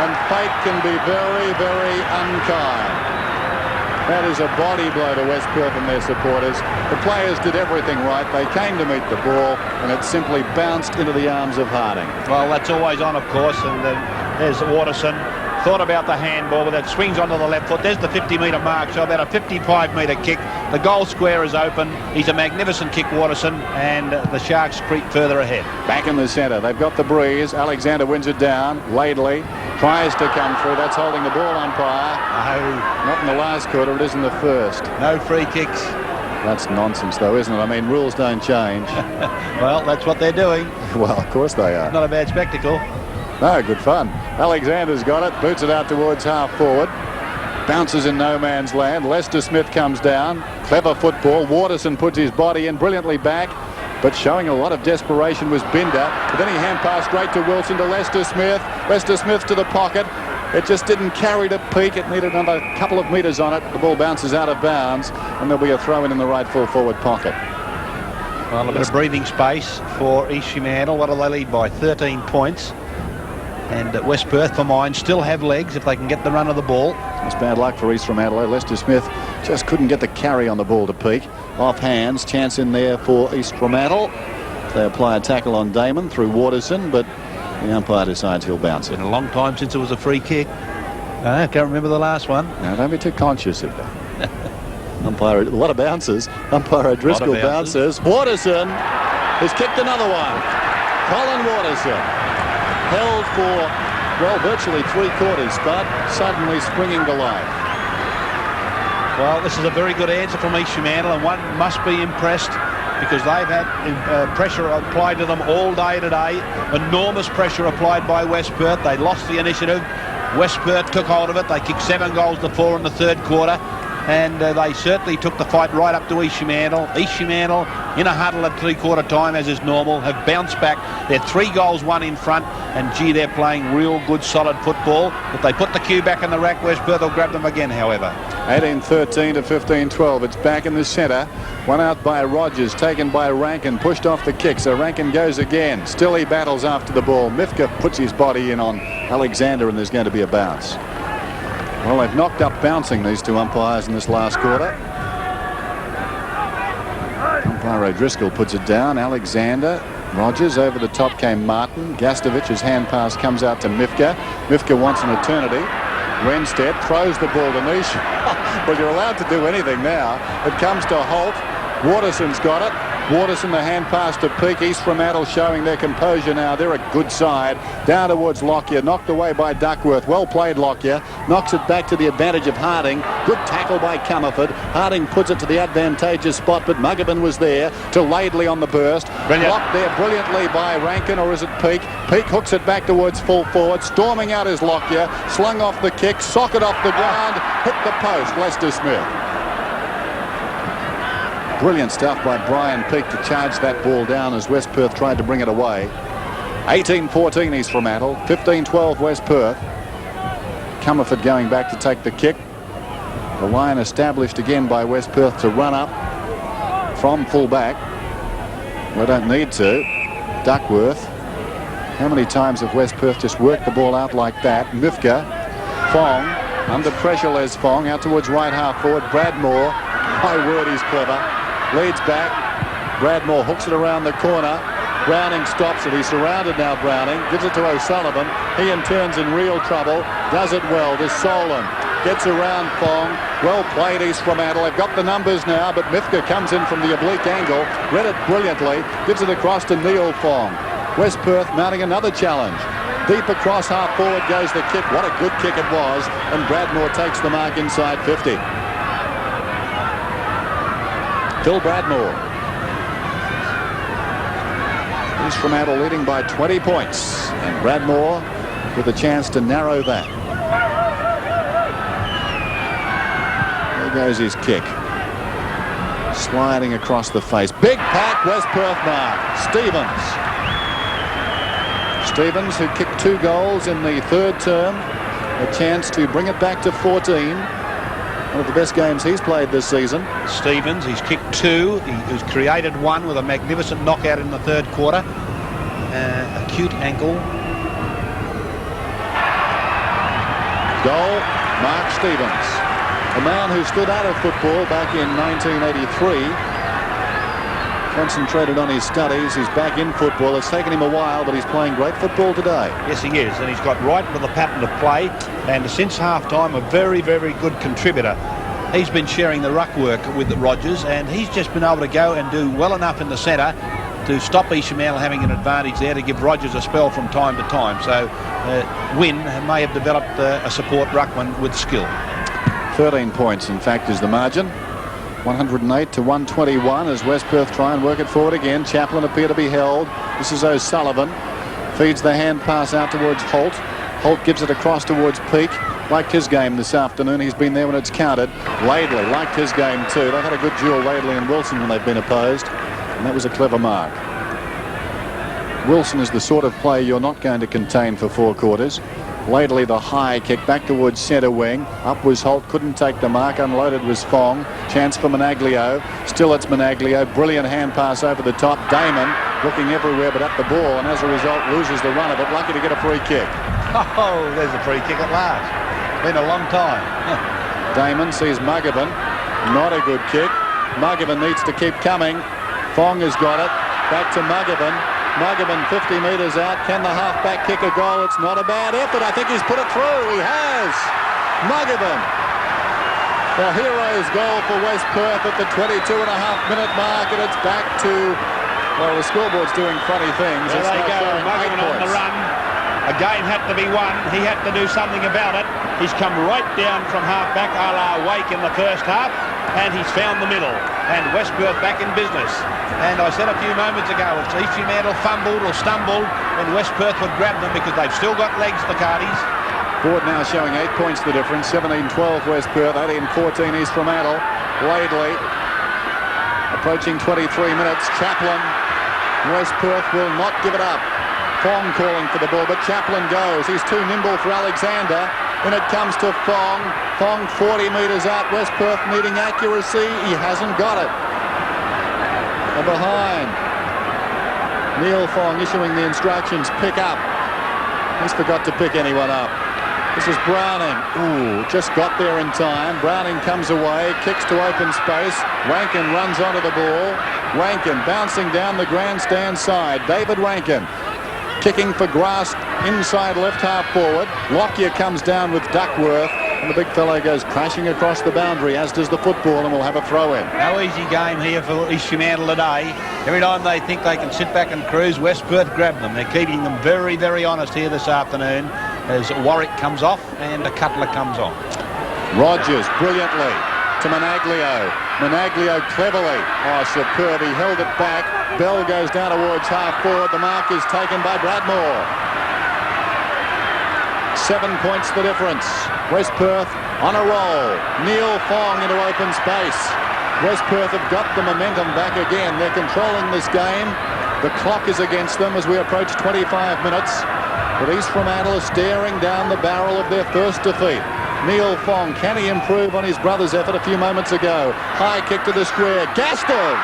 And fate can be very, very unkind. That is a body blow to West Perth and their supporters. The players did everything right. They came to meet the ball, and it simply bounced into the arms of Harding. Well, that's always on, of course, and there's Waterson. Thought about the handball, but that swings onto the left foot. There's the 50-metre mark, so about a 55-metre kick. The goal square is open. He's a magnificent kick, Waterson, and the Sharks creep further ahead. Back in the centre. They've got the breeze. Alexander wins it down. Laidley tries to come through. That's holding the ball umpire. No. Not in the last quarter. It is in the first. No free kicks. That's nonsense, though, isn't it? I mean, rules don't change. Well, that's what they're doing. Well, of course they are. Not a bad spectacle. No, good fun. Alexander's got it. Boots it out towards half forward. Bounces in no man's land. Lester Smith comes down. Clever football. Waterson puts his body in brilliantly back. But showing a lot of desperation was Binder. But then he hand passed straight to Wilson to Lester Smith. Lester Smith to the pocket. It just didn't carry to Peake. It needed another couple of metres on it. The ball bounces out of bounds. And there'll be a throw in the right full forward pocket. Well, a bit of breathing space for East Fremantle. What do they lead by? 13 points. And West Perth, for mine, still have legs if they can get the run of the ball. It's bad luck for East Fremantle. Lester Smith just couldn't get the carry on the ball to Peake. Off hands, chance in there for East Fremantle. They apply a tackle on Damon through Waterson, but the umpire decides he'll bounce it. Been a long time since it was a free kick. I can't remember the last one. Now, don't be too conscious of that. Umpire, a lot of bounces. Umpire O'Driscoll bounces. Waterson has kicked another one. Colin Waterson held for, well, virtually 3/4, but suddenly springing to life. Well, this is a very good answer from East Fremantle, and one must be impressed because they've had pressure applied to them all day today. Enormous pressure applied by West Perth. They lost the initiative. West Perth took hold of it. They kicked 7 goals to 4 in the third quarter. And they certainly took the fight right up to East Fremantle. East Fremantle in a huddle at 3/4 time, as is normal, have bounced back. They're 3 goals, 1 in front, and gee, they're playing real good, solid football. If they put the cue back in the rack, West Perth will grab them again, however. 18-13 to 15-12. It's back in the centre. One out by Rogers, taken by Rankin, pushed off the kick, so Rankin goes again. Still he battles after the ball. Mifka puts his body in on Alexander, and there's going to be a bounce. Well, they've knocked up bouncing, these two umpires, in this last quarter. Umpire O'Driscoll puts it down. Alexander, Rogers, over the top came Martin. Gastovich's hand pass comes out to Mifka. Mifka wants an eternity. Renstead throws the ball to Nish. Well, you're allowed to do anything now. It comes to Holt. Waterson's got it. Waterson, the hand pass to Peake. East Fremantle showing their composure now. They're a good side. Down towards Lockyer. Knocked away by Duckworth. Well played, Lockyer. Knocks it back to the advantage of Harding. Good tackle by Comerford. Harding puts it to the advantageous spot, but Muggerman was there to Laidley on the burst. Blocked there brilliantly by Rankin, or is it Peake? Peake hooks it back towards full forward. Storming out is Lockyer. Slung off the kick. Socket off the ground. Hit the post. Lester Smith. Brilliant stuff by Brian Peake to charge that ball down as West Perth tried to bring it away. 18-14 East Fremantle, 15-12 West Perth. Comerford going back to take the kick. The line established again by West Perth to run up from full back. We don't need to. Duckworth. How many times have West Perth just worked the ball out like that? Mifka. Fong. Under pressure, Les Fong. Out towards right half forward. Bradmore. My word, he's clever. Leads back. Bradmore hooks it around the corner. Browning stops it. He's surrounded now, Browning. Gives it to O'Sullivan. He in turn's in real trouble. Does it well to Solon. Gets around Fong. Well played, East Fremantle. They've got the numbers now, but Mifka comes in from the oblique angle. Read it brilliantly. Gives it across to Neil Fong. West Perth mounting another challenge. Deep across half forward goes the kick. What a good kick it was. And Bradmore takes the mark inside 50. Phil Bradmore. East Fremantle leading by 20 points. And Bradmore with a chance to narrow that. There goes his kick. Sliding across the face. Big pack, West Perth mark. Stevens, who kicked 2 goals in the third term. A chance to bring it back to 14. One of the best games he's played this season. Stevens, he's kicked 2. He's created 1 with a magnificent knockout in the third quarter. Acute ankle. Goal, Mark Stevens. A man who stood out of football back in 1983. Concentrated on his studies. He's back in football. It's taken him a while, but he's playing great football today. Yes, he is, and he's got right into the pattern of play, and since half-time a very, very good contributor. He's been sharing the ruck work with Rogers, and he's just been able to go and do well enough in the centre to stop East Fremantle having an advantage there, to give Rogers a spell from time to time. So Wynn may have developed a support ruckman with skill. 13 points, in fact, is the margin. 108 to 121 as West Perth try and work it forward again. Chaplin appear to be held. This is O'Sullivan. Feeds the hand pass out towards Holt. Holt gives it across towards Peake. Liked his game this afternoon. He's been there when it's counted. Laidley liked his game too. They've had a good duel, Laidley and Wilson, when they've been opposed. And that was a clever mark. Wilson is the sort of player you're not going to contain for 4 quarters. Laidley the high kick back towards centre wing. Up was Holt, couldn't take the mark. Unloaded was Fong. Chance for Managlio. Still it's Managlio. Brilliant hand pass over the top. Damon looking everywhere but at the ball, and as a result loses the run of it. Lucky to get a free kick. Oh, there's a free kick at last. Been a long time. Damon sees Mugovan. Not a good kick. Mugovan needs to keep coming. Fong has got it. Back to Mugovan. Mugovan 50 metres out. Can the half-back kick a goal? It's not a bad effort. I think he's put it through. He has. Mugovan. The hero's goal for West Perth at the 22.5-minute mark, and it's back to, well, the scoreboard's doing funny things. There they go. Mugovan on the run. A game had to be won. He had to do something about it. He's come right down from half-back a la Wake in the first half, and he's found the middle. And West Perth back in business. And I said a few moments ago, if East Fremantle fumbled or stumbled, then West Perth would grab them because they've still got legs, the Cardies. Board now showing 8 points the difference. 17-12 West Perth, 18-14 East Fremantle. Laidley approaching 23 minutes. Chaplin. West Perth will not give it up. Fong calling for the ball, but Chaplin goes. He's too nimble for Alexander. Then it comes to Fong. Fong 40 metres out. West Perth needing accuracy. He hasn't got it. And behind. Neil Fong issuing the instructions. Pick up. He's forgot to pick anyone up. This is Browning. Ooh, just got there in time. Browning comes away, kicks to open space. Rankin runs onto the ball. Rankin bouncing down the grandstand side. David Rankin kicking for Grass inside left half forward. Lockyer comes down with Duckworth, and the big fellow goes crashing across the boundary, as does the football, and we'll have a throw in. No easy game here for East Fremantle today. Every time they think they can sit back and cruise, West Perth grab them. They're keeping them very, very honest here this afternoon as Warwick comes off and a Cutler comes on. Rogers brilliantly to Managlio. Managlio cleverly. Oh, superb. He held it back. Bell goes down towards half forward. The mark is taken by Bradmore. 7 points the difference. West Perth on a roll. Neil Fong into open space. West Perth have got the momentum back again. They're controlling this game. The clock is against them as we approach 25 minutes. But East Fremantle is staring down the barrel of their first defeat. Neil Fong, can he improve on his brother's effort a few moments ago? High kick to the square. Gastov!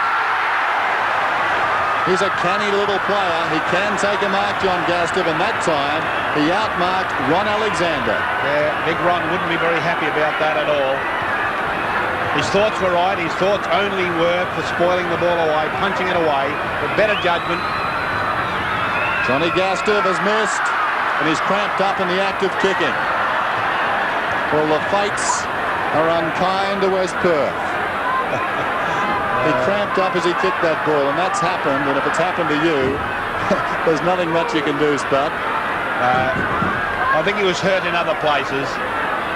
He's a canny little player. He can take a mark, John Gastov, and that time he outmarked Ron Alexander. Yeah, Big Ron wouldn't be very happy about that at all. His thoughts were right. His thoughts only were for spoiling the ball away, punching it away, but better judgment. Johnny Gastov has missed, and he's cramped up in the act of kicking. Well, the fates are unkind to West Perth. He cramped up as he kicked that ball, and that's happened, and if it's happened to you, there's nothing much you can do, Spud. I think he was hurt in other places.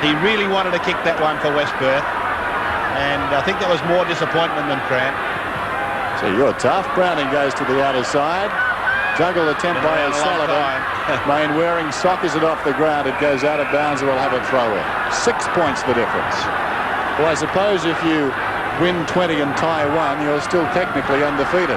He really wanted to kick that one for West Perth, and I think that was more disappointment than cramp. So you're tough. Browning goes to the outer side. Juggle attempt by O'Sullivan. Main wearing sockers it off the ground. It goes out of bounds and we'll have a throw in. 6 points the difference. Well, I suppose if you win 20 and tie 1, you're still technically undefeated.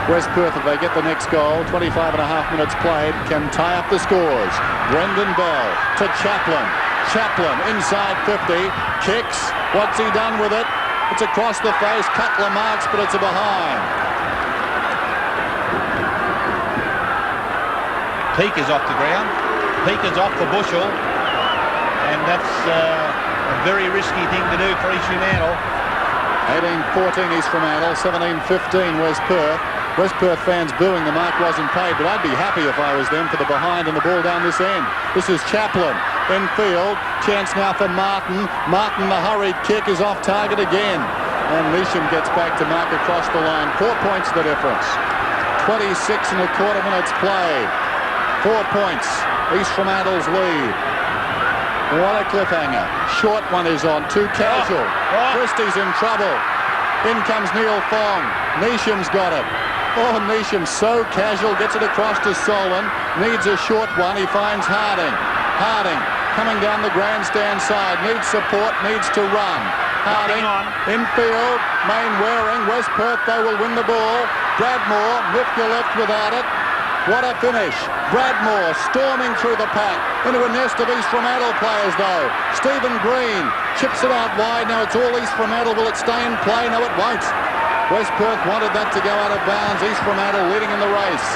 West Perth, if they get the next goal, 25.5 minutes played, can tie up the scores. Brendan Bell to Chaplin. Chaplin inside 50. Kicks. What's he done with it? It's across the face. Cutler marks, but it's a behind. Peak is off the ground. Peak is off the bushel. And that's a very risky thing to do for East Fremantle. 18-14 East Fremantle, 17-15 West Perth. West Perth fans booing the mark wasn't paid, but I'd be happy if I was them for the behind and the ball down this end. This is Chaplin in field. Chance now for Martin. Martin, the hurried kick is off target again. And Measham gets back to mark across the line. 4 points the difference. 26.25 minutes played. 4 points. East Fremantle's lead. What a cliffhanger. Short one is on. Too casual. Christie's in trouble. In comes Neil Fong. Neesham's got it. Oh, Neesham so casual. Gets it across to Solon. Needs a short one. He finds Harding. Harding coming down the grandstand side. Needs support. Needs to run. Harding in field. Main wearing. West Perth, they will win the ball. Bradmore. Mifka left without it. What a finish. Bradmore storming through the pack. Into a nest of East Fremantle players, though. Stephen Green chips it out wide. Now it's all East Fremantle. Will it stay in play? No, it won't. West Perth wanted that to go out of bounds. East Fremantle leading in the race.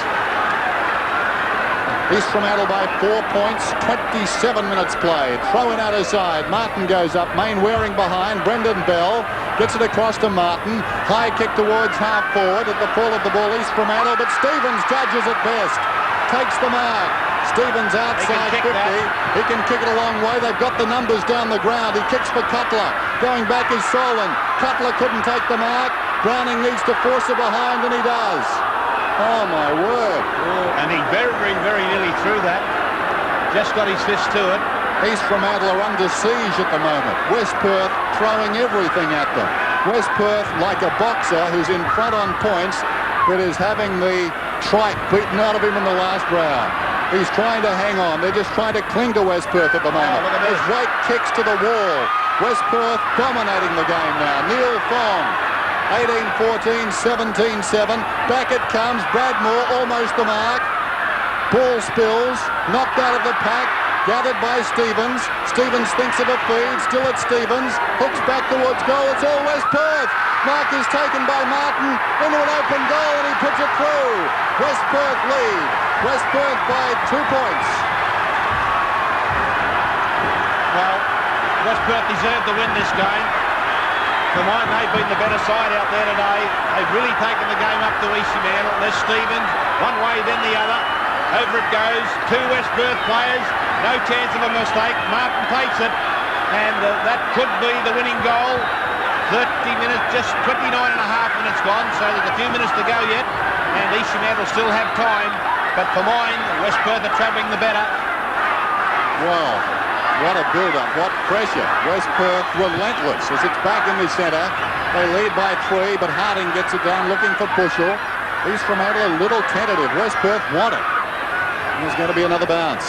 East Fremantle by 4 points, 27 minutes played. Throw in outer side. Martin goes up. Main Waring behind. Brendan Bell gets it across to Martin. High kick towards half forward at the fall of the ball. East Fremantle, but Stevens judges it best. Takes the mark. Stevens outside 50. He can kick it a long way. They've got the numbers down the ground. He kicks for Cutler. Going back is Solon. Cutler couldn't take the mark. Browning needs to force it behind, and he does. Oh, my word. And he very, very nearly threw that. Just got his fist to it. East Fremantle are under siege at the moment. West Perth throwing everything at them. West Perth, like a boxer who's in front on points, but is having the trike beaten out of him in the last round. He's trying to hang on. They're just trying to cling to West Perth at the moment. As Wake kicks to the wall. West Perth dominating the game now. Neil Fong. 18-14, 17-7. Back it comes. Bradmore almost the mark. Ball spills. Knocked out of the pack. Gathered by Stevens. Stevens thinks of a feed. Still at Stevens. Hooks back towards goal. It's all West Perth. Mark is taken by Martin into an open goal, and he puts it through. West Perth lead. West Perth by 2 points. Well, West Perth deserved to win this game. Come on, they've been the better side out there today. They've really taken the game up to East Fremantle. There's Stevens, one way then the other. Over it goes. 2 West Perth players. No chance of a mistake. Martin takes it, and that could be the winning goal. 30 minutes, just 29 and a half minutes gone, so there's a few minutes to go yet, and East Fremantle still have time. But for mine, West Perth are travelling the better. Well, what a build-up, what pressure. West Perth relentless as it's back in the centre. They lead by 3, but Harding gets it down looking for Bushell. East Fremantle a little tentative. West Perth want it. And there's going to be another bounce.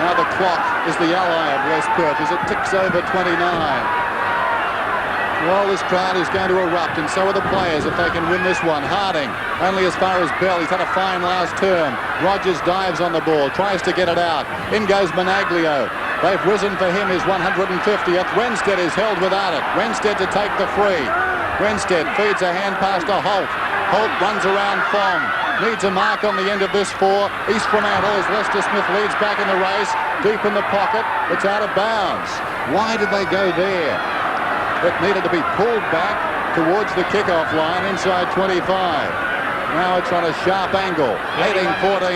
Now the clock is the ally of West Perth as it ticks over 29. Well, this crowd is going to erupt, and so are the players if they can win this one. Harding, only as far as Bell. He's had a fine last term. Rogers dives on the ball, tries to get it out. In goes Menaglio. They've risen for him his 150th. Renstead is held without it. Renstead to take the free. Renstead feeds a hand pass to Holt. Holt runs around Fong. Needs a mark on the end of this for East Fremantle as Lester Smith leads back in the race. Deep in the pocket. It's out of bounds. Why did they go there? It needed to be pulled back towards the kickoff line inside 25. Now it's on a sharp angle. 18-14,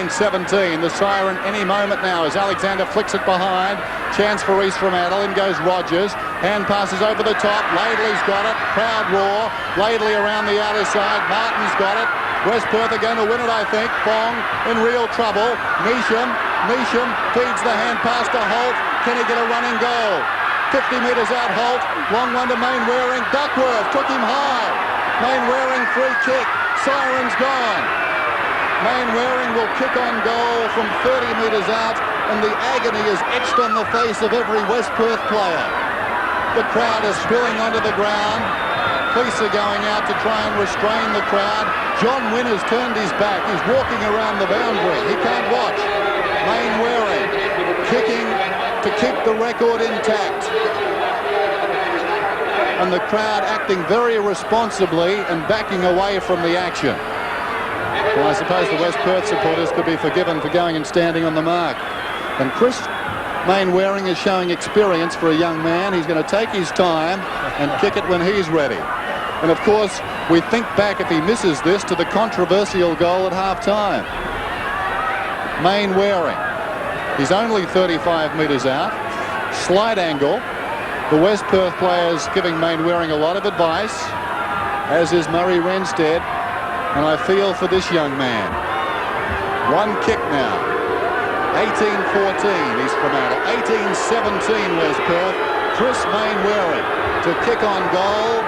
18-17. The siren any moment now as Alexander flicks it behind. Chance for East Fremantle. In goes Rogers. Hand passes over the top. Laidley's got it. Crowd roar. Laidley around the outer side. Martin's got it. West Perth are going to win it, I think. Fong in real trouble. Neesham feeds the hand pass to Holt. Can he get a running goal? 50 metres out, Holt. Long one to Main Waring. Duckworth took him high. Main Waring free kick. Siren's gone. Main Waring will kick on goal from 30 metres out, and the agony is etched on the face of every West Perth player. The crowd is spilling onto the ground. Police are going out to try and restrain the crowd. John Wynn has turned his back. He's walking around the boundary. He can't watch. Main Waring kicking to keep the record intact. And the crowd acting very irresponsibly and backing away from the action. Well, I suppose the West Perth supporters could be forgiven for going and standing on the mark. And Chris Main Waring is showing experience for a young man. He's going to take his time and kick it when he's ready. And of course, we think back, if he misses this, to the controversial goal at half-time. Main Waring. He's only 35 metres out. Slight angle. The West Perth players giving Main Waring a lot of advice, as is Murray Renstead. And I feel for this young man. One kick now. 18-14 East Fremantle. 18-17 West Perth. Chris Main Waring to kick on goal.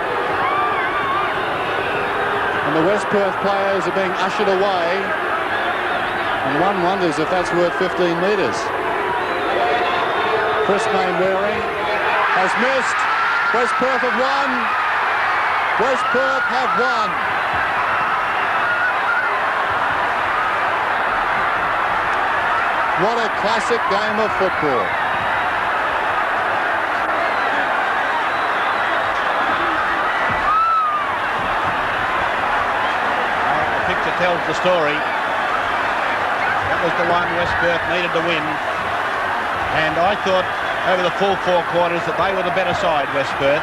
And the West Perth players are being ushered away. And one wonders if that's worth 15 metres. Chris Main Waring has missed. West Perth have won. West Perth have won. what a classic game of football. The picture tells the story. That was the one West Perth needed to win. And I thought over the full 4 quarters that they were the better side, West Perth.